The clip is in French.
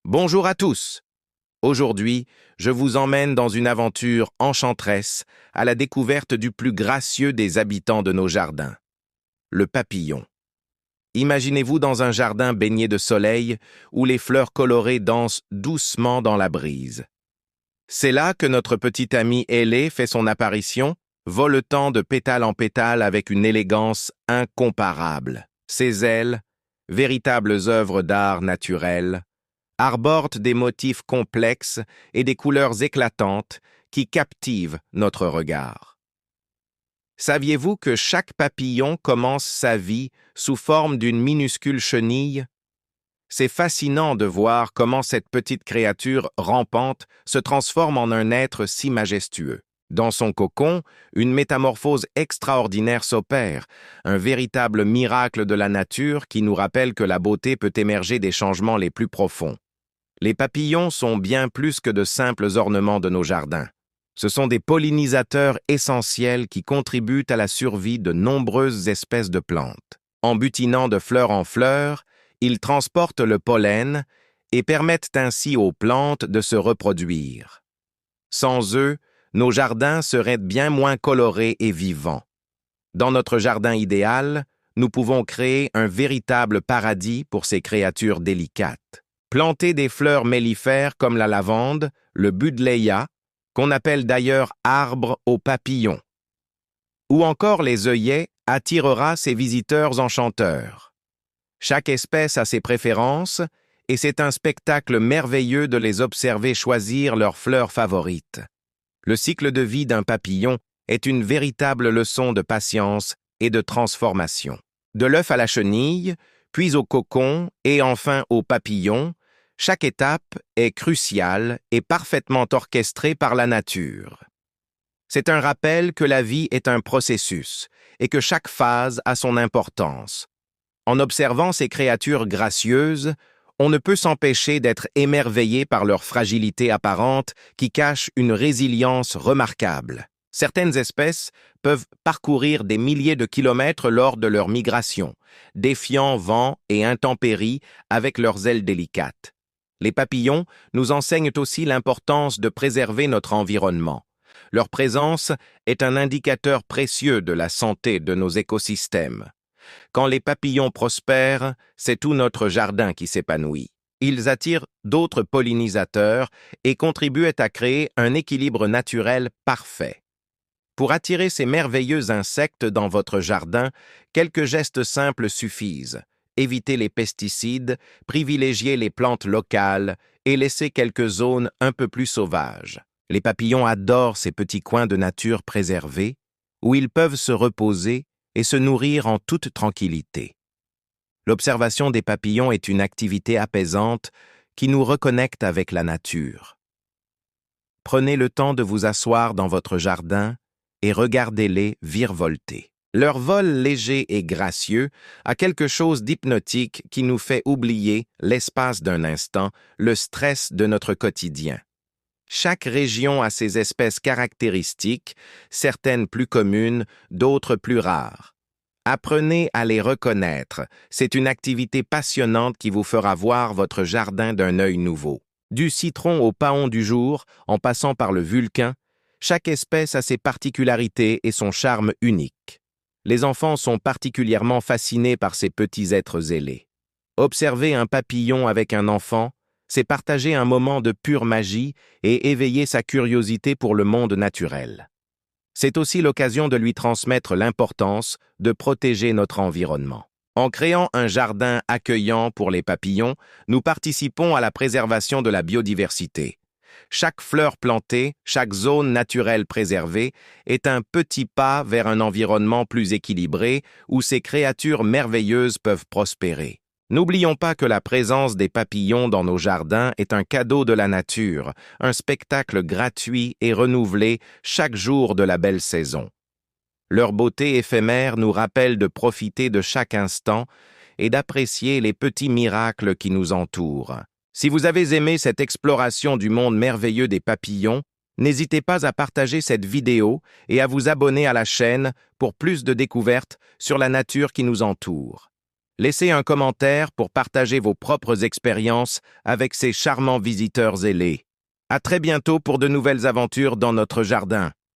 Bonjour à tous. Aujourd'hui, je vous emmène dans une aventure enchanteresse à la découverte du plus gracieux des habitants de nos jardins, le papillon. Imaginez-vous dans un jardin baigné de soleil où les fleurs colorées dansent doucement dans la brise. C'est là que notre petit ami ailé fait son apparition, voletant de pétale en pétale avec une élégance incomparable. Ses ailes, véritables œuvres d'art naturel, arborent des motifs complexes et des couleurs éclatantes qui captivent notre regard. Saviez-vous que chaque papillon commence sa vie sous forme d'une minuscule chenille? C'est fascinant de voir comment cette petite créature rampante se transforme en un être si majestueux. Dans son cocon, une métamorphose extraordinaire s'opère, un véritable miracle de la nature qui nous rappelle que la beauté peut émerger des changements les plus profonds. Les papillons sont bien plus que de simples ornements de nos jardins. Ce sont des pollinisateurs essentiels qui contribuent à la survie de nombreuses espèces de plantes. En butinant de fleur en fleur, ils transportent le pollen et permettent ainsi aux plantes de se reproduire. Sans eux, nos jardins seraient bien moins colorés et vivants. Dans notre jardin idéal, nous pouvons créer un véritable paradis pour ces créatures délicates. Planter des fleurs mellifères comme la lavande, le buddleia, qu'on appelle d'ailleurs arbre aux papillons, ou encore les œillets, attirera ces visiteurs enchanteurs. Chaque espèce a ses préférences, et c'est un spectacle merveilleux de les observer choisir leurs fleurs favorites. Le cycle de vie d'un papillon est une véritable leçon de patience et de transformation. De l'œuf à la chenille, puis au cocon et enfin au papillon, chaque étape est cruciale et parfaitement orchestrée par la nature. C'est un rappel que la vie est un processus et que chaque phase a son importance. En observant ces créatures gracieuses, on ne peut s'empêcher d'être émerveillé par leur fragilité apparente qui cache une résilience remarquable. Certaines espèces peuvent parcourir des milliers de kilomètres lors de leur migration, défiant vents et intempéries avec leurs ailes délicates. Les papillons nous enseignent aussi l'importance de préserver notre environnement. Leur présence est un indicateur précieux de la santé de nos écosystèmes. Quand les papillons prospèrent, c'est tout notre jardin qui s'épanouit. Ils attirent d'autres pollinisateurs et contribuent à créer un équilibre naturel parfait. Pour attirer ces merveilleux insectes dans votre jardin, quelques gestes simples suffisent. Éviter les pesticides, privilégier les plantes locales et laisser quelques zones un peu plus sauvages. Les papillons adorent ces petits coins de nature préservés où ils peuvent se reposer et se nourrir en toute tranquillité. L'observation des papillons est une activité apaisante qui nous reconnecte avec la nature. Prenez le temps de vous asseoir dans votre jardin et regardez-les virevolter. Leur vol léger et gracieux a quelque chose d'hypnotique qui nous fait oublier, l'espace d'un instant, le stress de notre quotidien. Chaque région a ses espèces caractéristiques, certaines plus communes, d'autres plus rares. Apprenez à les reconnaître, c'est une activité passionnante qui vous fera voir votre jardin d'un œil nouveau. Du citron au paon du jour, en passant par le vulcain, chaque espèce a ses particularités et son charme unique. Les enfants sont particulièrement fascinés par ces petits êtres ailés. Observer un papillon avec un enfant, c'est partager un moment de pure magie et éveiller sa curiosité pour le monde naturel. C'est aussi l'occasion de lui transmettre l'importance de protéger notre environnement. En créant un jardin accueillant pour les papillons, nous participons à la préservation de la biodiversité. Chaque fleur plantée, chaque zone naturelle préservée est un petit pas vers un environnement plus équilibré où ces créatures merveilleuses peuvent prospérer. N'oublions pas que la présence des papillons dans nos jardins est un cadeau de la nature, un spectacle gratuit et renouvelé chaque jour de la belle saison. Leur beauté éphémère nous rappelle de profiter de chaque instant et d'apprécier les petits miracles qui nous entourent. Si vous avez aimé cette exploration du monde merveilleux des papillons, n'hésitez pas à partager cette vidéo et à vous abonner à la chaîne pour plus de découvertes sur la nature qui nous entoure. Laissez un commentaire pour partager vos propres expériences avec ces charmants visiteurs ailés. À très bientôt pour de nouvelles aventures dans notre jardin.